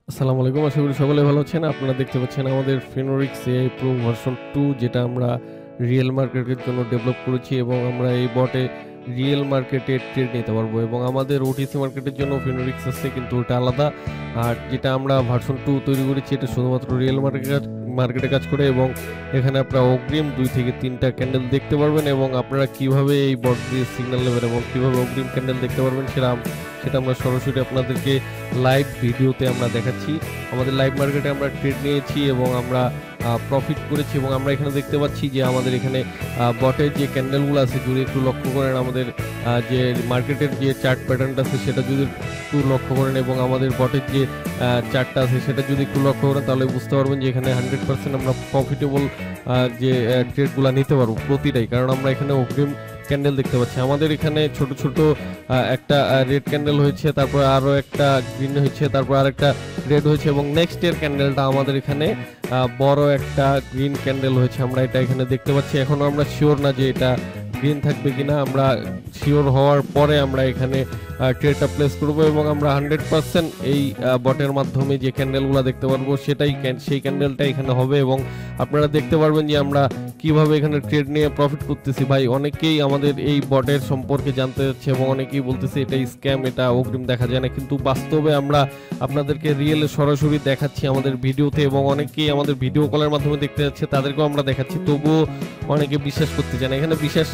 আসসালামু আলাইকুম। আশা করি সকলে ভালো আছেন। আপনারা দেখতে পাচ্ছেন আমাদের ফিনোরিক্স এআই প্রো ভার্সন 2 যেটা আমরা রিয়েল মার্কেটের জন্য ডেভেলপ করেছি এবং আমরা এই বটে রিয়েল মার্কেটে ট্রেড নিতে পারবো এবং আমাদের ওটিসি মার্কেটের জন্য ফিনোরিক্স আছে কিন্তু ওটা আলাদা। আর যেটা আমরা ভার্সন 2 তৈরি করেছি এটা শুধুমাত্র রিয়েল মার্কেটে কাজ করে এবং এখানে আপনারা অগ্রিম 2 থেকে 3টা ক্যান্ডেল দেখতে পারবেন এবং আপনারা কিভাবে এই বট দিয়ে সিগন্যাল নেবেন এবং কিভাবে অগ্রিম ক্যান্ডেল দেখতে পারবেন সেটা আমরা সরাসরি আপনাদেরকে লাইভ ভিডিওতে আমরা দেখাচ্ছি। আমাদের লাইভ মার্কেটে আমরা ট্রেড নিয়েছি এবং আমরা প্রফিট করেছি এবং আমরা এখানে দেখতে পাচ্ছি যে আমাদের এখানে বটের যে ক্যান্ডেলগুলো আছে যদি একটু লক্ষ্য করেন আমাদের যে মার্কেটের যে চার্ট প্যাটার্নটা আছে সেটা যদি একটু লক্ষ্য করেন এবং আমাদের বটের যে চার্টটা আছে সেটা যদি একটু লক্ষ্য করেন তাহলে বুঝতে পারবেন যে এখানে 100% আমরা প্রফিটেবল যে ট্রেডগুলো নিতে পারবো প্রতিটাই, কারণ আমরা এখানে অগ্রিম ক্যান্ডেল দেখতে পাচ্ছি। আমাদের এখানে ছোট ছোট একটা রেড ক্যান্ডেল হয়েছে, তারপর আরও একটা গ্রিন হয়েছে, তারপর আরেকটা রেড হয়েছে এবং নেক্সট এর ক্যান্ডেলটা আমাদের এখানে বড় একটা গ্রিন ক্যান্ডেল হয়েছে। আমরা এটা এখানে দেখতে পাচ্ছি। এখনো আমরা শিওর না যে এটা গ্রিন থাকবে কিনা, আমরা শিওর হওয়ার পরে আমরা এখানে ট্রেডটা প্লেস করব এবং আমরা 100% এই বটের মাধ্যমে যে ক্যান্ডেলগুলো দেখতে পারবো সেই ক্যান্ডেলটা এখানে হবে এবং আপনারা দেখতে পারবেন যে আমরা কিভাবে এখানে ট্রেড নিয়ে প্রফিট করতেছি। ভাই অনেকেই আমাদের এই বটের সম্পর্কে জানতে যাচ্ছে এবং অনেকেই বলতেছে এটা স্ক্যাম, এটা অগ্রিম দেখা যায় না, কিন্তু বাস্তবে আমরা আপনাদেরকে রিয়েলে সরাসরি দেখাচ্ছি আমাদের ভিডিওতে এবং অনেকেই আমাদের ভিডিও কলের মাধ্যমে দেখতে যাচ্ছে, তাদেরকেও আমরা দেখাচ্ছি, তবুও অনেকে বিশ্বাস করতে চায় না। এখানে বিশ্বাস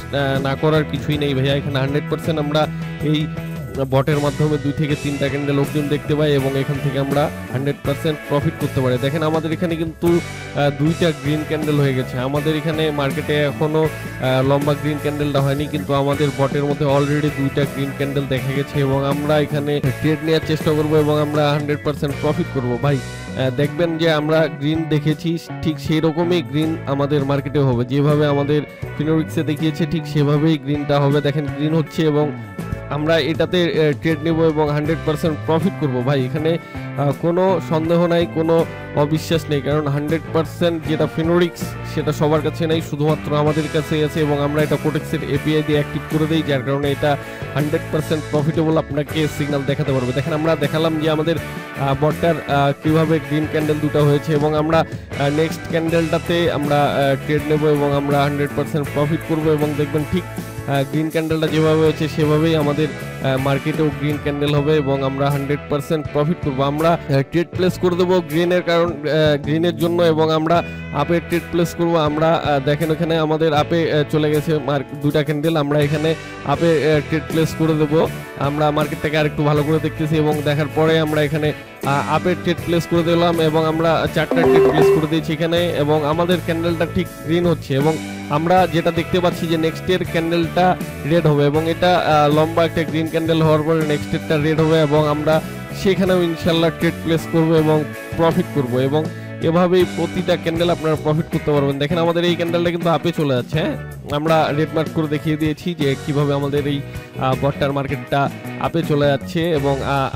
না করার কিছুই নেই ভাইয়া, এখানে 100% আমরা এই বটের মাধ্যমে 2 থেকে 3টা ক্যান্ডেল অগ্রিম দেখতে পাই এবং এখান থেকে আমরা 100% প্রফিট করতে পারি। দেখেন আমাদের এখানে কিন্তু 2টা গ্রিন ক্যান্ডেল হয়ে গেছে। আমাদের এখানে মার্কেটে এখনো লম্বা গ্রিন ক্যান্ডেলটা হয়নি, কিন্তু আমাদের বটের মধ্যে অলরেডি 2টা গ্রিন ক্যান্ডেল দেখা গেছে এবং আমরা এখানে ট্রেড নেওয়ার চেষ্টা করব এবং আমরা 100% প্রফিট করব। ভাই দেখবেন যে আমরা গ্রিন দেখেছি ঠিক সেই রকমই গ্রিন আমাদের মার্কেটে হবে, যেভাবে আমাদের ফিনোরিক্সে দেখিয়েছে ঠিক সেভাবেই গ্রিনটা হবে। দেখেন গ্রিন হচ্ছে এবং আমরা এটাতে ট্রেড নেব এবং 100% প্রফিট করব। ভাই এখানে কোনো সন্দেহ নাই, কোনো অবিশ্বাস নেই, কারণ 100% যেটা ফিনোরিক্স সেটা সবার কাছে নেই, শুধুমাত্র আমাদের কাছেই আছে এবং আমরা এটা কোটেক্সের এপিআই দিয়ে অ্যাক্টিভ করে দিই, যার কারণে এটা 100% প্রফিটেবল আপনাকে সিগন্যাল দেখাতে পারবে। দেখেন আমরা দেখালাম যে আমাদের বটটার কিভাবে গ্রিন ক্যান্ডেল দুটো হয়েছে এবং আমরা নেক্সট ক্যান্ডেলটাতে আমরা ট্রেড নেব এবং আমরা 100% প্রফিট করব এবং দেখবেন ঠিক গ্রিন ক্যান্ডেলটা যেভাবে হয়েছে সেভাবেই আমাদের মার্কেটেও গ্রিন ক্যান্ডেল হবে এবং আমরা 100% প্রফিট করব। আমরা ট্রেড প্লেস করে দেবো গ্রিনের জন্য এবং আমরা আপে ট্রেড প্লেস করব। আমরা দেখেন এখানে আমাদের আপে চলে গেছে 2টা ক্যান্ডেল, আমরা এখানে আপে ট্রেড প্লেস করে দেবো। আমরা মার্কেটটাকে আরেকটু ভালো করে দেখতেছি এবং দেখার পরে আমরা এখানে আপে ট্রেড প্লেস করে দিলাম এবং আমরা 4টা ট্রেড প্লেস করে দিয়েছি এখানে এবং আমাদের ক্যান্ডেলটা ঠিক গ্রিন হচ্ছে এবং আমরা যেটা দেখতে পাচ্ছি যে নেক্সট এর ক্যান্ডেলটা রেড হবে এবং এটা লম্বা একটা গ্রিন ক্যান্ডেল হওয়ার পরে নেক্সট এরটা রেড হবে এবং আমরা সেখানেও ইনশাল্লাহ ট্রেড প্লেস করব এবং প্রফিট করব এবং এভাবেই প্রতিটা ক্যান্ডেল আপনারা প্রফিট করতে পারবেন। দেখেন আমাদের এই ক্যান্ডেলটা কিন্তু আপে চলে যাচ্ছে, হ্যাঁ আমরা রেড মার্ক করে দেখিয়ে দিয়েছি যে কিভাবে আমাদের এই বটটার মার্কেটটা আপে চলে যাচ্ছে এবং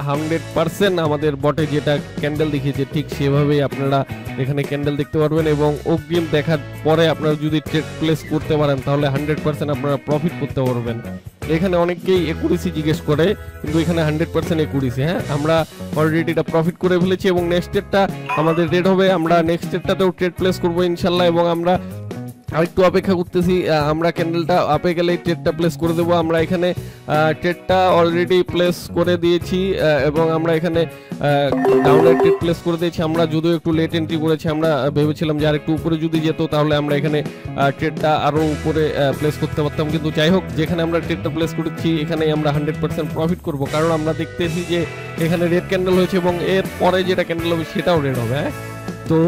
100% আমাদের বটে যেটা ক্যান্ডেল দেখিয়েছে ঠিক সেভাবেই আপনারা এখানে ক্যান্ডেল দেখতে পারবেন এবং অগ্রিম দেখার পরে আপনারা যদি ট্রেড প্লেস করতে পারেন তাহলে 100% আপনারা প্রফিট করতে পারবেন। এখানে অনেকেই একুরেসি জিজ্ঞেস করে, কিন্তু এখানে 100% একুরেসি। হ্যাঁ আমরা অলরেডি এটা প্রফিট করে ফেলেছি এবং নেক্সট এরটা আমাদের রেড হবে, আমরা নেক্সট এরটাতেও ট্রেড প্লেস করবো ইনশাল্লাহ এবং আমরা আরেকটু অপেক্ষা করতেছি। আমরা ক্যান্ডেলটা আপে গেলে ট্রেডটা প্লেস করে দেবো। আমরা এখানে ট্রেডটা অলরেডি প্লেস করে দিয়েছি এবং আমরা এখানে ডাউনে ট্রেড প্লেস করে দিয়েছি। আমরা যদিও একটু লেট এন্ট্রি করেছি, আমরা ভেবেছিলাম যে আরেকটু উপরে যদি যেত তাহলে আমরা এখানে ট্রেডটা আরও উপরে প্লেস করতে পারতাম, কিন্তু যাই হোক যেখানে আমরা ট্রেডটা প্লেস করেছি এখানেই আমরা 100% প্রফিট করব, কারণ আমরা দেখতেছি যে এখানে রেড ক্যান্ডেল হয়েছে এবং এর পরে যেটা ক্যান্ডেল হবে সেটাও রেড হবে। হ্যাঁ তো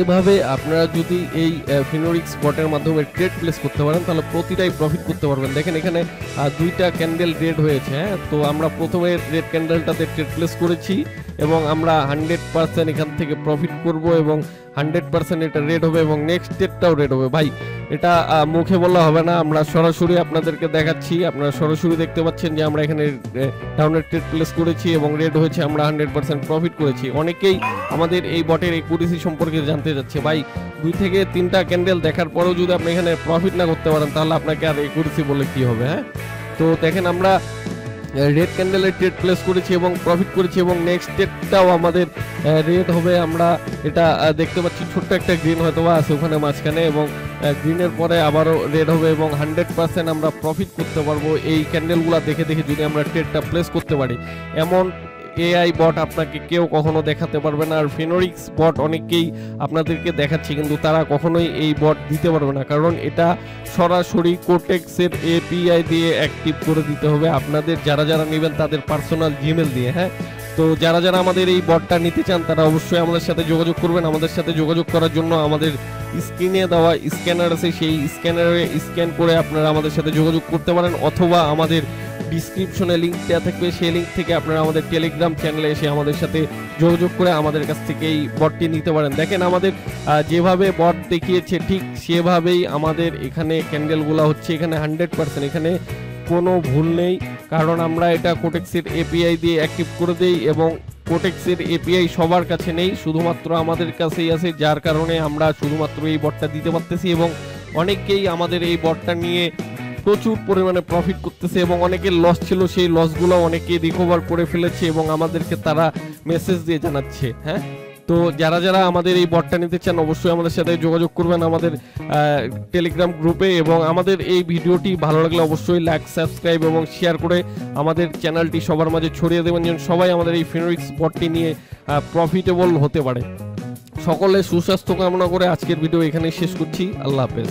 এভাবে আপনারা যদি এই ফিনোরিক্স বটের মাধ্যমে ট্রেড প্লেস করতে পারেন তাহলে প্রতিটাই প্রফিট করতে পারবেন। দেখেন এখানে 2টা ক্যান্ডেল রেড হয়েছে, হ্যাঁ তো আমরা প্রথমে রেড ক্যান্ডেলটাতে ট্রেড প্লেস করেছি এবং আমরা 100% এখান থেকে প্রফিট করব এবং 100% এটা রেড হবে এবং নেক্সট ডেটটাও রেড হবে। ভাই এটা মুখে বলা হবে না, আমরা সরাসরি আপনাদেরকে দেখাচ্ছি। আপনারা সরাসরি দেখতে পাচ্ছেন যে আমরা এখানে ডাউনের ট্রেড প্লেস করেছি এবং রেড হয়েছে, আমরা 100% প্রফিট করেছি। অনেকেই আমাদের এই বটের একুরেসি সম্পর্কে জানতে যাচ্ছে। ভাই 2 থেকে 3টা ক্যান্ডেল দেখার পরেও যদি আপনি এখানে প্রফিট না করতে পারেন তাহলে আপনাকে আর একুরেসি বলে কি হবে। হ্যাঁ তো দেখেন আমরা রেড ক্যান্ডেলের ট্রেড প্লেস করেছি এবং প্রফিট করেছি এবং নেক্সট ট্রেডটাও আমাদের রেড হবে। আমরা এটা দেখতে পাচ্ছি ছোট্ট একটা গ্রিন হয়তো বা আছে ওখানে মাঝখানে, এবং গ্রিনের পরে আবারও রেড হবে এবং 100% আমরা প্রফিট করতে পারবো এই ক্যান্ডেলগুলো দেখে দেখে যদি আমরা ট্রেডটা প্লেস করতে পারি। এমন এআই বট আপনাকে কেউ কখনো দেখাতে পারবে না। আর ফিনোরিক্স বট অনেকেই আপনাদেরকে দেখাচ্ছে, কিন্তু তারা কখনোই এই বট দিতে পারবে না, কারণ এটা সরাসরি কোটেক্সের এপিআই দিয়ে অ্যাক্টিভ করে দিতে হবে আপনাদের, যারা যারা নেবেন তাদের পার্সোনাল জিমেল দিয়ে। হ্যাঁ, তো যারা যারা আমাদের এই বটটা নিতে চান তারা অবশ্যই আমাদের সাথে যোগাযোগ করবেন। আমাদের সাথে যোগাযোগ করার জন্য আমাদের স্ক্রিনে দেওয়া স্ক্যানার আছে, সেই স্ক্যানারে স্ক্যান করে আপনারা আমাদের সাথে যোগাযোগ করতে পারেন, অথবা আমাদের ডিসক্রিপশনে লিঙ্ক দেওয়া থাকবে, সেই লিঙ্ক থেকে আপনারা আমাদের টেলিগ্রাম চ্যানেলে এসে আমাদের সাথে যোগাযোগ করে আমাদের কাছ থেকে এই বটটি নিতে পারেন। দেখেন আমাদের যেভাবে বট দেখিয়েছে ঠিক সেভাবেই আমাদের এখানে ক্যান্ডেলগুলো হচ্ছে, এখানে 100% এখানে কোনো ভুল নেই, কারণ আমরা এটা কোটেক্সের এপিআই দিয়ে অ্যাক্টিভ করে দেই এবং কোটেক্সের এপিআই সবার কাছে নেই, শুধুমাত্র আমাদের কাছেই আছে, যার কারণে আমরা শুধুমাত্র এই বটটা দিতে পারতেছি এবং অনেকেই আমাদের এই বটটা নিয়ে প্রচুর পরিমাণে প্রফিট করতেছে এবং অনেকের লস ছিল সেই লসগুলো অনেকে রিকভার করে ফেলেছে এবং আমাদেরকে তারা মেসেজ দিয়ে জানাচ্ছে। হ্যাঁ, তো যারা যারা আমাদের এই বটটা নিতে চান অবশ্যই আমাদের সাথে যোগাযোগ করবেন আমাদের টেলিগ্রাম গ্রুপে, এবং আমাদের এই ভিডিওটি ভালো লাগলে অবশ্যই লাইক, সাবস্ক্রাইব এবং শেয়ার করে আমাদের চ্যানেলটি সবার মাঝে ছড়িয়ে দেবেন, যেন সবাই আমাদের এই ফিনোরিক্স বটটি নিয়ে প্রফিটেবল হতে পারে। সকলে সুস্বাস্থ্য কামনা করে আজকের ভিডিও এখানেই শেষ করছি। আল্লাহ হাফেজ।